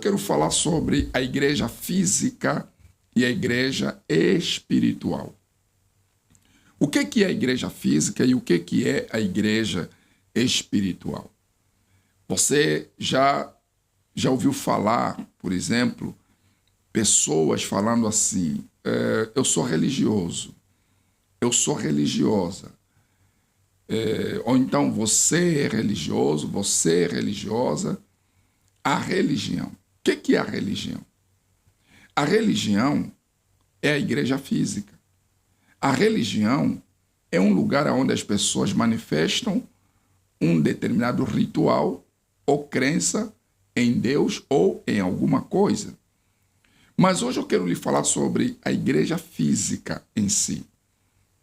quero falar sobre a igreja física e a igreja espiritual. O que é a igreja física e o que é a igreja espiritual? Você já ouviu falar, por exemplo, pessoas falando assim, eu sou religioso, eu sou religiosa. Ou então você é religioso, você é religiosa. A religião. O que é a religião? A religião é a igreja física. A religião é um lugar onde as pessoas manifestam um determinado ritual ou crença em Deus ou em alguma coisa. Mas hoje eu quero lhe falar sobre a igreja física em si,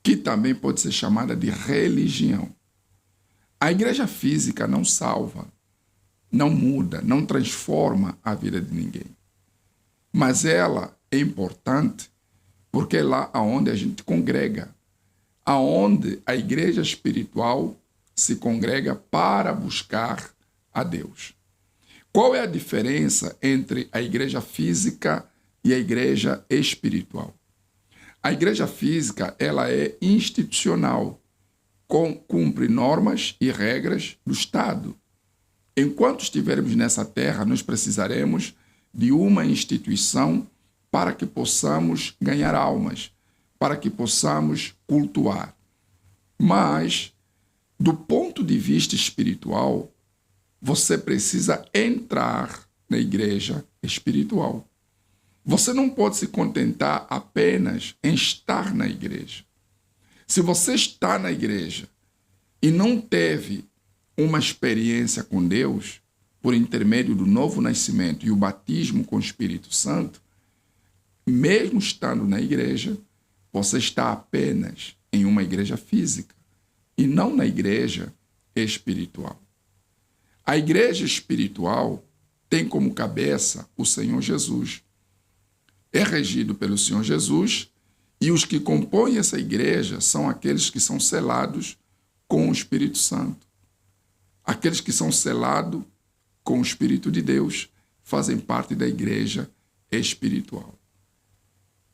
que também pode ser chamada de religião. A igreja física não salva, não muda, não transforma a vida de ninguém. Mas ela é importante porque é lá onde a gente congrega, aonde a igreja espiritual se congrega para buscar a Deus. Qual é a diferença entre a igreja física e a igreja espiritual? A igreja física, ela é institucional, cumpre normas e regras do Estado. Enquanto estivermos nessa terra, nós precisaremos de uma instituição para que possamos ganhar almas, para que possamos cultuar. Mas, do ponto de vista espiritual, você precisa entrar na igreja espiritual. Você não pode se contentar apenas em estar na igreja. Se você está na igreja e não teve uma experiência com Deus, por intermédio do novo nascimento e o batismo com o Espírito Santo, mesmo estando na igreja, você está apenas em uma igreja física e não na igreja espiritual. A igreja espiritual tem como cabeça o Senhor Jesus. É regido pelo Senhor Jesus e os que compõem essa igreja são aqueles que são selados com o Espírito Santo. Aqueles que são selados com o Espírito de Deus fazem parte da igreja espiritual.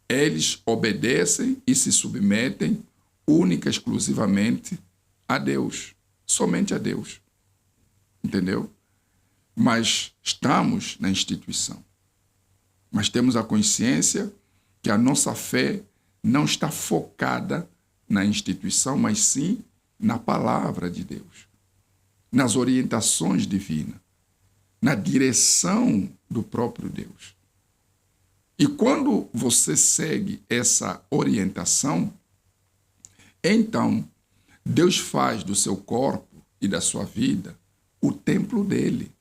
Eles obedecem e se submetem única e exclusivamente a Deus, somente a Deus. Entendeu? Mas estamos na instituição. Mas temos a consciência que a nossa fé não está focada na instituição, mas sim na palavra de Deus, nas orientações divinas, na direção do próprio Deus. E quando você segue essa orientação, então Deus faz do seu corpo e da sua vida o templo dele.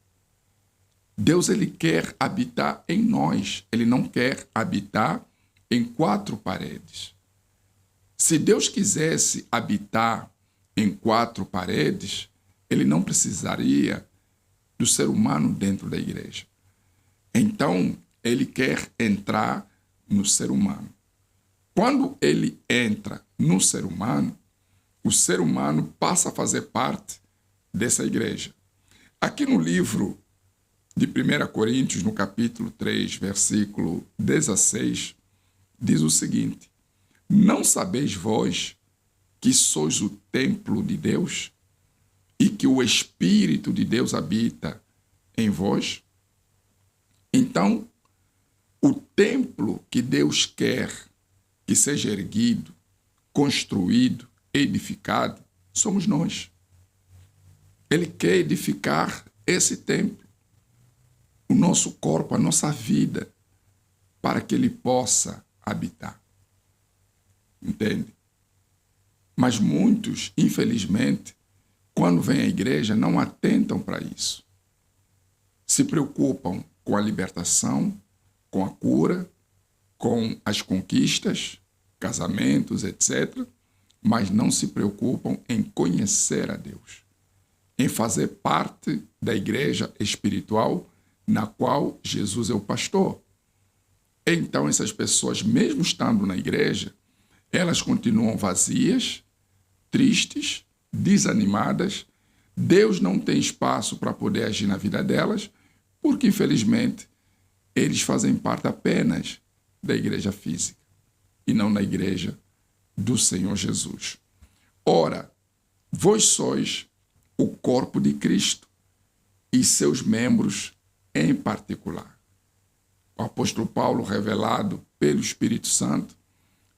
Deus, ele quer habitar em nós, ele não quer habitar em quatro paredes. Se Deus quisesse habitar em quatro paredes, ele não precisaria do ser humano dentro da igreja. Então, ele quer entrar no ser humano. Quando ele entra no ser humano, o ser humano passa a fazer parte dessa igreja. Aqui no livro de 1 Coríntios, no capítulo 3, versículo 16, diz o seguinte: não sabeis vós que sois o templo de Deus e que o Espírito de Deus habita em vós? Então, o templo que Deus quer que seja erguido, construído, edificado, somos nós. Ele quer edificar esse templo, o nosso corpo, a nossa vida, para que ele possa habitar. Entende? Mas muitos, infelizmente, quando vêm à igreja, não atentam para isso. Se preocupam com a libertação, com a cura, com as conquistas, casamentos, etc., mas não se preocupam em conhecer a Deus, em fazer parte da igreja espiritual na qual Jesus é o pastor. Então, essas pessoas, mesmo estando na igreja, elas continuam vazias, tristes, desanimadas. Deus não tem espaço para poder agir na vida delas, porque, infelizmente, eles fazem parte apenas da igreja física e não da igreja do Senhor Jesus. Ora, vós sois o corpo de Cristo e seus membros em particular. O apóstolo Paulo, revelado pelo Espírito Santo,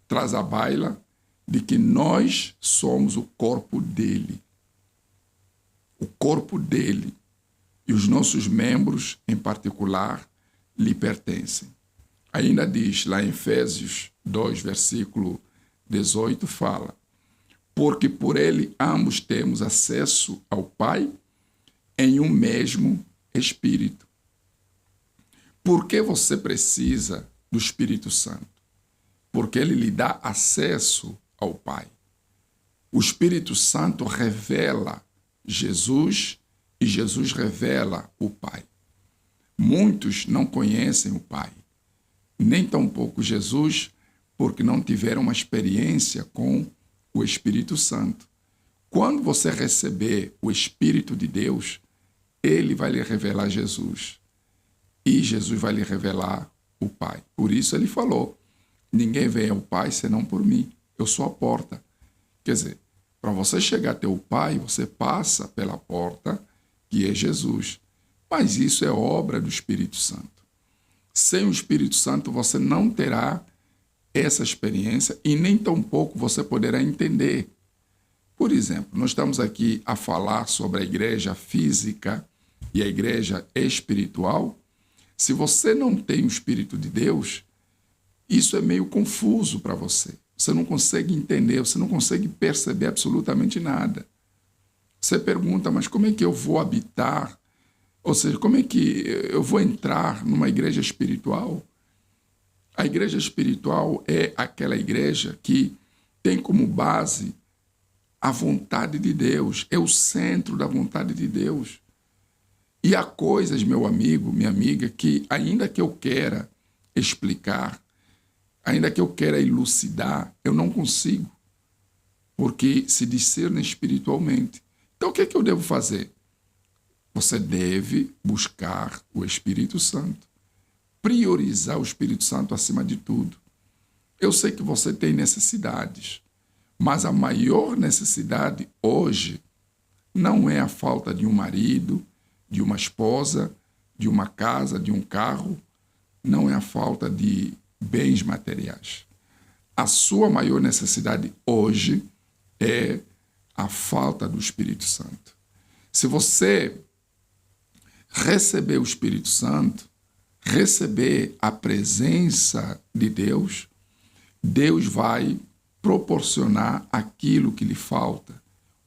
traz à baila de que nós somos o corpo dele. O corpo dele e os nossos membros, em particular, lhe pertencem. Ainda diz lá em Efésios 2, versículo 18, fala: porque por ele ambos temos acesso ao Pai em um mesmo Espírito. Por que você precisa do Espírito Santo? Porque ele lhe dá acesso ao Pai. O Espírito Santo revela Jesus e Jesus revela o Pai. Muitos não conhecem o Pai, nem tampouco Jesus, porque não tiveram uma experiência com o Espírito Santo. Quando você receber o Espírito de Deus, ele vai lhe revelar Jesus. E Jesus vai lhe revelar o Pai. Por isso ele falou: ninguém vem ao Pai senão por mim. Eu sou a porta. Quer dizer, para você chegar até o Pai, você passa pela porta, que é Jesus. Mas isso é obra do Espírito Santo. Sem o Espírito Santo, você não terá essa experiência e nem tampouco você poderá entender. Por exemplo, nós estamos aqui a falar sobre a igreja física e a igreja espiritual. Se você não tem o Espírito de Deus, isso é meio confuso para você. Você não consegue entender, você não consegue perceber absolutamente nada. Você pergunta, mas como é que eu vou habitar? Ou seja, como é que eu vou entrar numa igreja espiritual? A igreja espiritual é aquela igreja que tem como base a vontade de Deus, é o centro da vontade de Deus. E há coisas, meu amigo, minha amiga, que ainda que eu queira explicar, ainda que eu queira elucidar, eu não consigo, porque se discernem espiritualmente. Então, o que é que eu devo fazer? Você deve buscar o Espírito Santo, priorizar o Espírito Santo acima de tudo. Eu sei que você tem necessidades, mas a maior necessidade hoje não é a falta de um marido, de uma esposa, de uma casa, de um carro, não é a falta de bens materiais. A sua maior necessidade hoje é a falta do Espírito Santo. Se você receber o Espírito Santo, receber a presença de Deus, Deus vai proporcionar aquilo que lhe falta,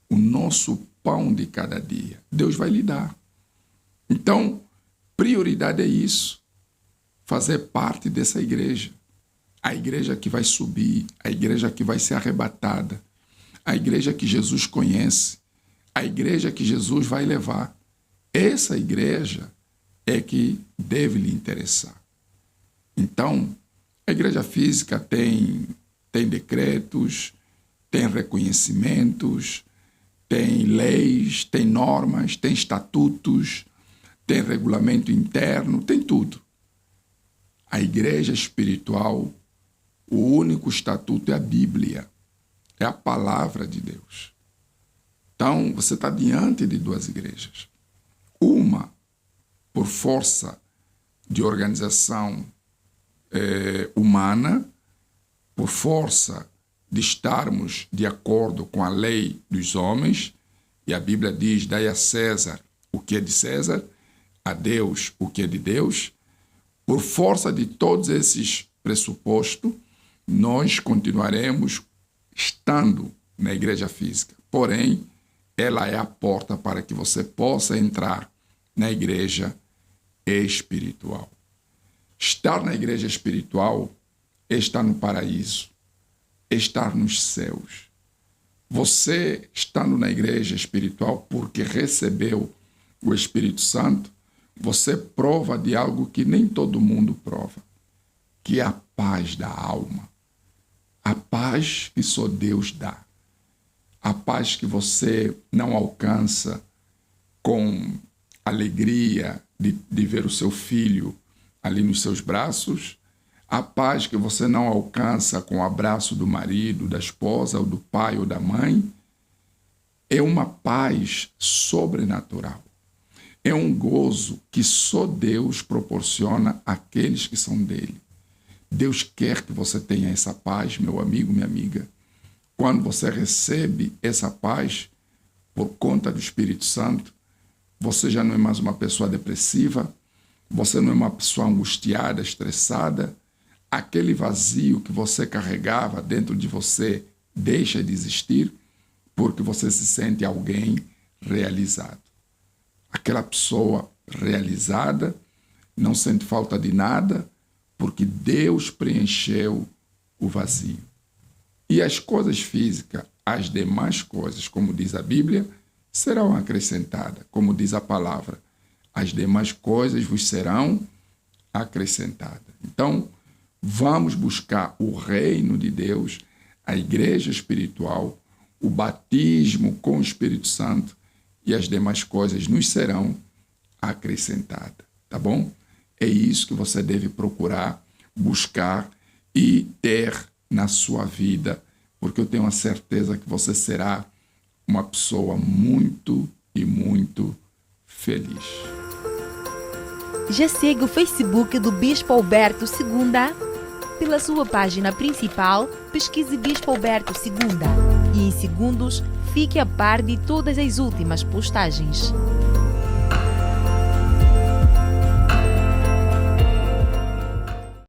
o nosso pão de cada dia. Deus vai lhe dar. Então, prioridade é isso, fazer parte dessa igreja. A igreja que vai subir, a igreja que vai ser arrebatada, a igreja que Jesus conhece, a igreja que Jesus vai levar. Essa igreja é que deve lhe interessar. Então, a igreja física tem decretos, tem reconhecimentos, tem leis, tem normas, tem estatutos, tem regulamento interno, tem tudo. A igreja espiritual, o único estatuto é a Bíblia, é a palavra de Deus. Então, você está diante de duas igrejas. Uma, por força de organização humana, por força de estarmos de acordo com a lei dos homens, e a Bíblia diz: dai a César o que é de César, a Deus o que é de Deus. Por força de todos esses pressupostos, nós continuaremos estando na igreja física. Porém, ela é a porta para que você possa entrar na igreja espiritual. Estar na igreja espiritual é estar no paraíso, é estar nos céus. Você estando na igreja espiritual porque recebeu o Espírito Santo, você prova de algo que nem todo mundo prova, que é a paz da alma. A paz que só Deus dá. A paz que você não alcança com alegria de ver o seu filho ali nos seus braços, a paz que você não alcança com o abraço do marido, da esposa, ou do pai ou da mãe, é uma paz sobrenatural. É um gozo que só Deus proporciona àqueles que são dele. Deus quer que você tenha essa paz, meu amigo, minha amiga. Quando você recebe essa paz por conta do Espírito Santo, você já não é mais uma pessoa depressiva, você não é uma pessoa angustiada, estressada. Aquele vazio que você carregava dentro de você deixa de existir porque você se sente alguém realizado. Aquela pessoa realizada não sente falta de nada porque Deus preencheu o vazio. E as coisas físicas, as demais coisas, como diz a Bíblia, serão acrescentadas. Como diz a palavra, as demais coisas vos serão acrescentadas. Então, vamos buscar o reino de Deus, a igreja espiritual, o batismo com o Espírito Santo e as demais coisas nos serão acrescentadas, tá bom? É isso que você deve procurar, buscar e ter na sua vida, porque eu tenho a certeza que você será uma pessoa muito e muito feliz. Já siga o Facebook do Bispo Alberto Segunda? Pela sua página principal, pesquise Bispo Alberto Segunda e em segundos fique a par de todas as últimas postagens.